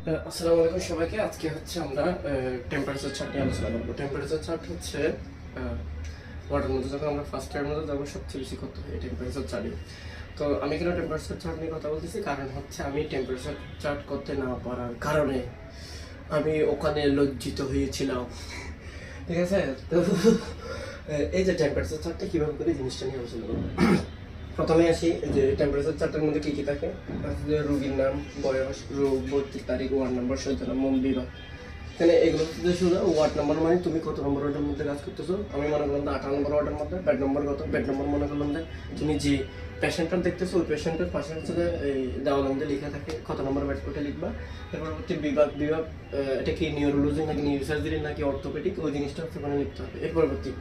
আসসালামু আলাইকুম সবাইকে। আজকে হচ্ছে আমরা টেম্পারেচার চার্ট নিয়ে আলোচনা করবো। টেম্পারেচার চার্ট হচ্ছে ওয়াটার মধ্যে যখন আমরা ফার্স্ট টাইম মধ্যে তখন সবচেয়ে বেশি করতে হয় এই টেম্পারেচার চার্টে। তো আমি কেন টেম্পারেচার চার্ট নিয়ে কথা বলতেছি, কারণ হচ্ছে আমি টেম্পারেচার চার্ট করতে না পারার কারণে আমি ওখানে লজ্জিত হয়েছিলাম। ঠিক আছে, তো এই যে টেম্পারেচার চার্টটা কীভাবে করে জিনিসটা নিয়ে আলোচনা করবো। প্রথমে আসি যে টেম্পারেচার চার্টের মধ্যে কী কী থাকে। রোগীর নাম, বয়স, রোগ, ভর্তির তারিখ, ওয়ার্ড নাম্বার, সচেতনা, মন বিভাগ। এখানে এগুলো হচ্ছে শুধু ওয়ার্ড নাম্বার, মানে তুমি কত নম্বর ওয়ার্ডের মধ্যে কাজ করতেছো। আমি মনে করলাম 18 নম্বর ওয়ার্ডের মধ্যে। বেড নম্বর কত, বেড নম্বর মনে করলাম যে তুমি যে পেশেন্টটা দেখতেছো ওই পেশেন্টের পাশে হচ্ছে যে এই দেওয়ালের মধ্যে লেখা থাকে কত নম্বর বেড কোটে লিখবা। এরপর হচ্ছে বিভাগ, এটা কি নিউরোলজি নাকি নিউরোসার্জারি নাকি অর্থোপেডিক, ওই জিনিসটা হচ্ছে ওখানে লিখতে হবে। এর পরবর্তী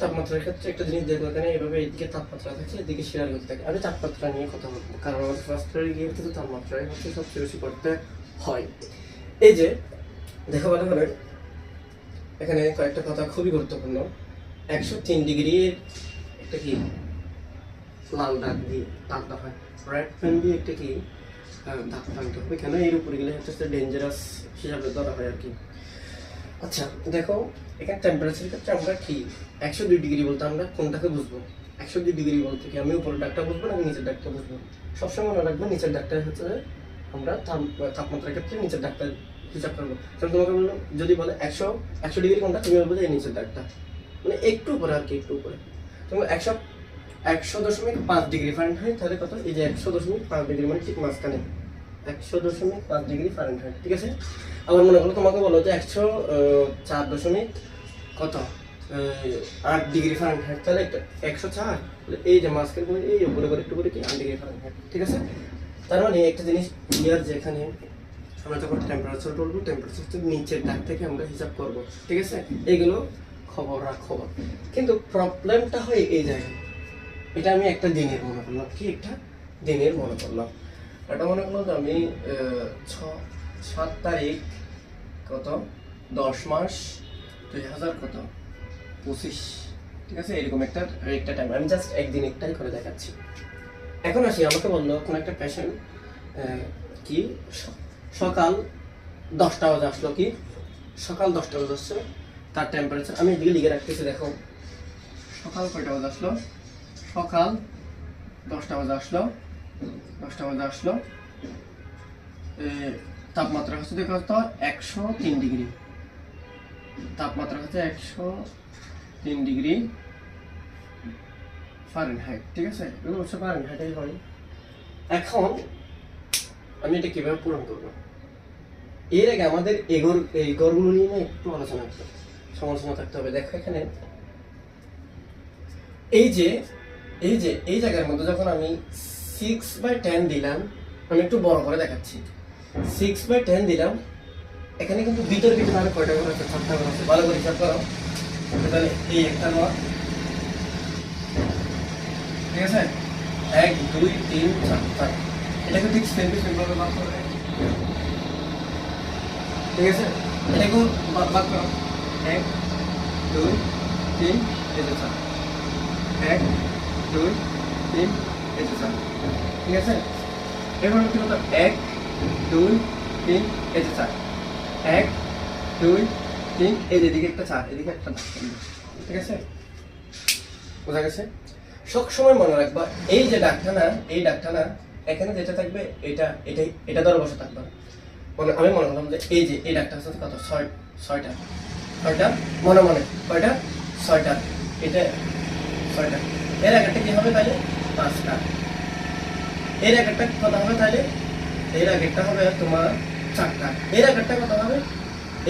তাপমাত্রার ক্ষেত্রে একটা জিনিস দেখবো, এখানে এইভাবে এইদিকে তাপমাত্রা থাকে, এদিকে শিরার গতি থাকে। আমি তাপমাত্রা নিয়ে কথা বলবো, কারণ আমাদের ফার্স্ট ইয়ারে গিয়ে কিন্তু তাপমাত্রায় হচ্ছে সবচেয়ে বেশি করতে হয়। এই যে দেখো ভালো করে, এখানে কয়েকটা কথা খুবই গুরুত্বপূর্ণ। 103 ডিগ্রির একটা কি লাল দাগ দিয়ে টানতে হয়, রেড পেন দিয়ে একটা কি দাগ টানতে হবে। কেন এর উপরে গেলে হচ্ছে ডেঞ্জারাস হিসাবে ধরা হয় আর কি। আচ্ছা দেখো, এখানে টেম্পারেচার ক্ষেত্রে আমরা কি 102 ডিগ্রি বলতে আমরা কোনটাকে বুঝবো? 102 ডিগ্রি বলতে কি আমি উপরের ডাকটা বুঝবো নাকি নিচের ডাকটা বুঝবো? সবসময় মনে রাখবো নিচের ডাকটা হচ্ছে আমরা তাপমাত্রার ক্ষেত্রে নিচের ডাকটা হিসাব করবো। কারণ তোমাকে বললাম যদি বলে 100 ডিগ্রি কোনটা, তুমি বলবো যে এই নিচের ডাকটা, মানে একটু উপরে আর কি, একটু উপরে। তুমি 100.5 ডিগ্রি ফারেনহাইট, তাহলে কত? এই যে 100.5 ডিগ্রি মানে ঠিক মাঝখানে 100.5 ডিগ্রি ফারেনহাইট, ঠিক আছে। আবার মনে করো তোমাকে বলো যে 104 কত 8 ডিগ্রি ফারেনহাইট, তাহলে 104, এই যে মাস্কের করে এই উপরে করে একটু করে কি 8 ডিগ্রি ফারেনহাইট, ঠিক আছে। তার মানে একটা জিনিস ক্লিয়ার যে এখানে আমরা যখন টেম্পারেচার বলবো, টেম্পারেচার নিচের দাগ থেকে আমরা হিসাব করব, ঠিক আছে। এইগুলো খবর রাখো। কিন্তু প্রবলেমটা হয় এই জায়গায়, এটা আমি একটা দিনের মনে করলাম, কি একটা দিনের মনে করলাম। এটা মনে করলাম যে আমি 7 তারিখ কত 10 মাস 2025, ঠিক আছে। এরকম একটা টাইম আমি জাস্ট একদিন একটাই করে দেখাচ্ছি। এখন আসি, আমাকে বললো কোন একটা পেশেন্ট কি সকাল 10টা বাজে আসলো, কি সকাল 10টা বাজে আসছে, তার টেম্পারেচার আমি এদিকে লিখে রাখতেছি। দেখো সকাল কয়টা বাজে আসলো, সকাল 10টা বাজে আসলো, 10টা বাজে আসলো। তাপমাত্রা হচ্ছে দেখো তো 103 ডিগ্রি, তাপমাত্রা হচ্ছে 103 ডিগ্রি ফারেনহাইট, ঠিক আছে। এগুলো হচ্ছে ফারেনহাইটেই হয়। এখন আমি এটা কিভাবে পূরণ করবো, এর আগে আমাদের এই গড়গুলো নিয়ে একটু সমালোচনা থাকতে হবে। দেখো এখানে এই জায়গার মধ্যে যখন আমি 6/10 দিলাম, আমি একটু বড় করে দেখাচ্ছি, 6/10 দিলাম, এখানে কিন্তু ভিতরে আরো কয়টা করে আছে, 7টা করে আছে। ভালো করে হিসাব করো, তাহলে এই একটা নয়, ঠিক আছে। 1 2 3 4 এটাকে ঠিক সিম্পল ভাগ করে, ঠিক আছে। এটাকে ভাগ করো, 1 2 3 এই যে 4, 1 2 3 এই যে 4, ঠিক আছে। এবার কি হতো 1 2 3 এই যে 4, 1 2 3 এই যে এদিকে একটা 4, এদিকে একটা 4, ঠিক আছে। বোঝা গেছে? সবসময় মনে রাখবা এই যে ডাকটা না, এই ডাকটা না, এখানে যেটা থাকবে এটা ধরে বসে থাকবে। আমি মনে করলাম যে এই যে এই ডাকটা হচ্ছে কত 6টা মনে কয়টা 6টা, এটা 6টা। এর আগেরটা কি হবে তাহলে 5টা। এর আগেরটা কত হবে তাহলে, এর আগেরটা হবে তোমার 4টা। এর আগেরটা কত হবে,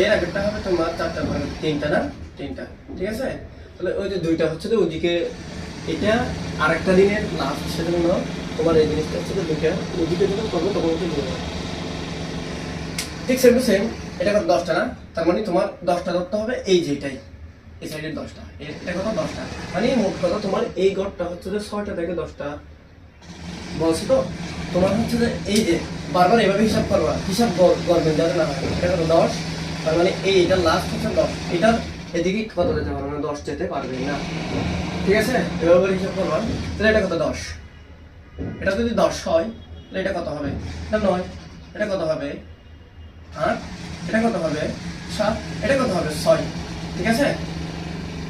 এর আগেরটা হবে তোমার 4টা, মানে 3টা না, 3টা, ঠিক আছে। তাহলে ওই যে 2টা হচ্ছে তো ওইদিকে, এটা আরেকটা দিনের লাস্ট, সেজন্য তোমার এই জিনিসটা হচ্ছে যে 2টা ওইদিকে যখন করবো তখন হচ্ছে ঠিক সেম টু সেম। এটা কত 10টা না, তার মানে তোমার 10টা ধরতে হবে, এই যেটাই এই সাইডের 10টা, এটা কত 10টা, মানে মোট কথা তোমার এই গড়টা হচ্ছে যে 6টা থেকে 10টা বলছি। তো তোমার হচ্ছে যে এই যে বারবার এভাবে হিসাব করবা, হিসাব করবেন যাতে না হয়। এটা কত 10, তার মানে এটা লাস্ট হচ্ছে 10, এটার এদিকে কত যেতে পারবে না, 10 যেতে পারবে না, ঠিক আছে। এভাবে হিসাব করবা, তাহলে এটা কত 10, এটা যদি 10 হয় তাহলে এটা কত হবে, এটা 9, এটা কত হবে 8, এটা কত হবে 7, এটা কত হবে 6, ঠিক আছে।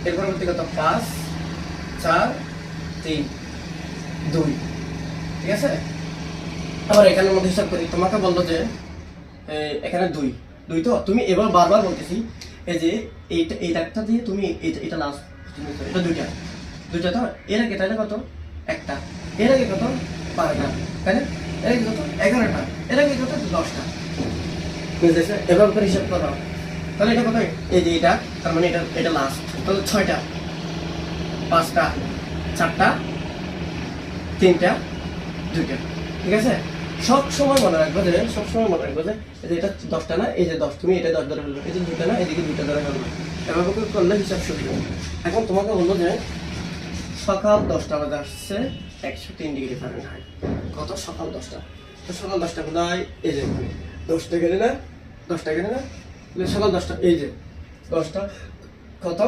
এর পরবর্তী কত 5, 4, 3, 2, ঠিক আছে। আবার এখানের মধ্যে হিসাব করি, তোমাকে বললো যে এখানে 2 তো তুমি এবার বারবার বলতেছি এই যে এই দাগটা দিয়ে তুমি এটা লাস্ট, এটা দুইটা তো এর আগে তাহলে কত একটা, এর আগে কত 12টা, তাই না, এর আগে কত 11টা, এর আগে কত 10টা, বুঝতেছে। এবার করে হিসাব করো, তাহলে এটা কত এই যে এটা, তার মানে এটা লাস্ট, তাহলে 6টা, 5টা, 4টা, 3টা, 2টা, ঠিক আছে। সব সময় মনে রাখবো যে এটা 10টা না, এই যে 10, তুমি এটা 10 ধরে ফেলবে, এই যে 2টা না, এদিকে 2টা ধরে ফেলবে, এভাবে করলে হিসাব শুরু হবে। এখন তোমাকে বললো যে সকাল 10টা বাজে আসছে 103 ডিগ্রি ফারেনহাইট, কত সকাল 10টা, তো সকাল 10টা কোথায়, এই যে 10টা গেলে না, সকাল 10টা, এই যে 10টা কত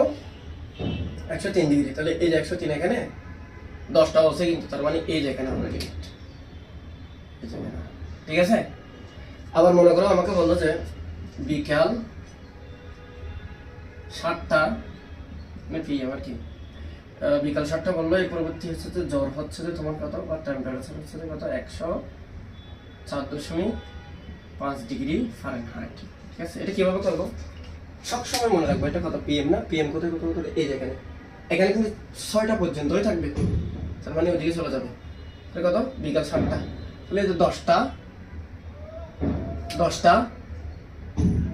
103 ডিগ্রি, তাহলে এই যে 103 এখানে 10টা বলছে কিন্তু, তার মানে এই যে এখানে আমরা ঠিক আছে। আবার মনে করো আমাকে বললো যে বিকাল 7টা আর কি, বিকাল 7টা বললো, এই পরবর্তী হচ্ছে যে জ্বর হচ্ছে যে তোমার কত, বা টেম্পারেচার হচ্ছে যে কত 104.5 ডিগ্রি ফারেনহাইট, ঠিক আছে। এটা কিভাবে করবো সবসময় মনে রাখবো, এটা কত পিএম না, পিএম কোথায় এই যে এখানে কিন্তু 6টা পর্যন্তই থাকবে, তার মানে ওদিকে চলে যাবে, এটা কত বিকাল 7টা, তাহলে এই যে 10টা,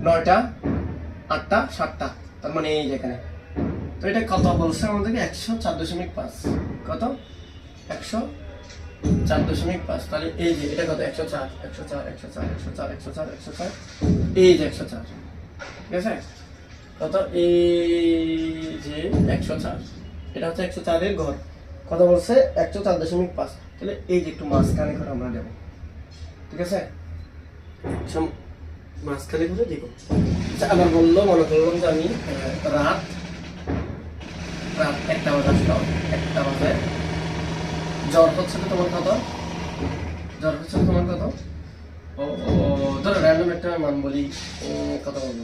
9টা, 8টা, 7টা, তার মানে এই যে এখানে, তো এটা কত বলছে আমাদেরকে 104.5, কত 104.5, তাহলে এই যে এটা কত 104, এই যে 104, ঠিক আছে, কত এই যে 104, এটা হচ্ছে 104 এর ঘর, কত বলছে 104.5, তাহলে এই যে একটু মাঝখানে করে আমরা দেবো, ঠিক আছে, মাঝখানে করে দিব। আবার বললো, মনে করলাম যে আমি রাত 1টা বাজে আসলাম, 1টা বাজে জ্বর হচ্ছে তো তোমার কত, ধরো র্যান্ডম একটা মান বলি, কত বলবো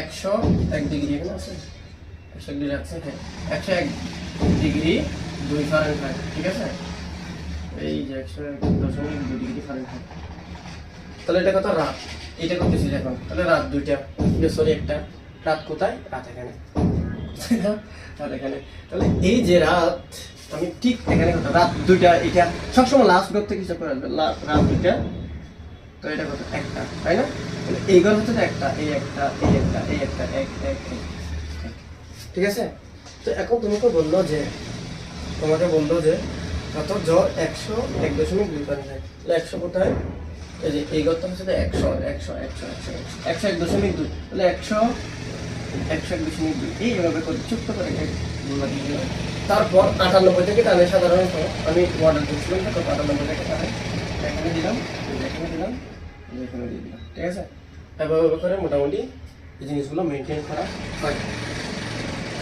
101 ডিগ্রি, এখানে আছে 101 ডিগ্রি আছে, হ্যাঁ 101 ডিগ্রি 2 ফারেনহাইট, ঠিক আছে, এই যে 101.2 ডিগ্রি ফারেনহাইট, তাহলে এটা কত রাত, এটা করতেছি এখন, তাহলে রাত 2টা, সরি 1টা, রাত কোথায়, রাত এখানে, তাহলে এই যে রাত, আমি ঠিক এখানে কত রাত 2টা, এটা সবসময় লাস্ট ঘর থেকে হিসাব করে আসবে, রাত 2টা, তো এটা কত 1টা, তাই না, তাহলে এই ঘর হচ্ছে 1টা, এই একটা, ঠিক আছে। তো এখন তোমাকে বললো যে কত জ্বর 101.2 ফারেনহাইট, 100 কোথায়, এই যে এই ঘরটা হচ্ছে 101.2, তাহলে 101.2, এইভাবে করে ছোট্ট করে তারপর 98 থেকে টানে, সাধারণত আমি অর্ডার করছিলাম, 98 থেকে টানে এখানে দিলাম, ঠিক আছে, এভাবে করে মোটামুটি এই জিনিসগুলো মেনটেন করা হয়।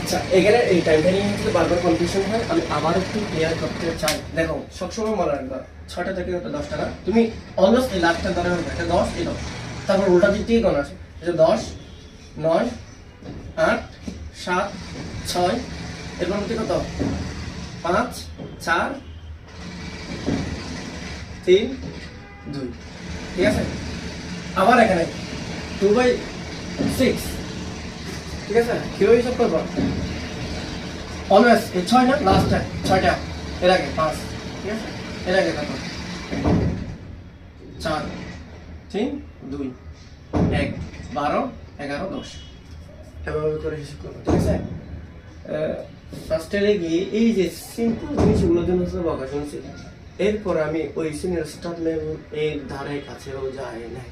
আচ্ছা, এখানে এই টাইমটা নিয়ে হচ্ছে বারবার কনফিউশন হয়, আমি আবার একটু ক্লিয়ার করতে চাই। দেখো সবসময় মনে রাখবা 6টা থেকে 10টা না, তুমি অলমোস্ট এই লাস্টটা ধরে হবে, এটা 10, এই 10, তারপর উল্টা দিক থেকে কোন আছে, এটা 10, 9, 8, 7, 6, এরপর হচ্ছে কত 5, 4, 3, 2, ঠিক আছে। আবার এখানে 2/6, ঠিক আছে, কিভাবে হিসাব করবো, অলওয়েজ এই 6 না, লাস্টটা 6টা, এর আগে 5, ঠিক আছে, এর আগে কত 4, 3, 2, 1, 12, 11, 10, এভাবে করে হিসাব করবো, ঠিক আছে। ফার্স্টে গিয়ে এই যে সিম্পল জিনিসগুলোর জন্য বকা শুনছি, এরপর আমি ওই সিনিয়র স্টাফ লেভেল এর ধারে কাছেও যাই না।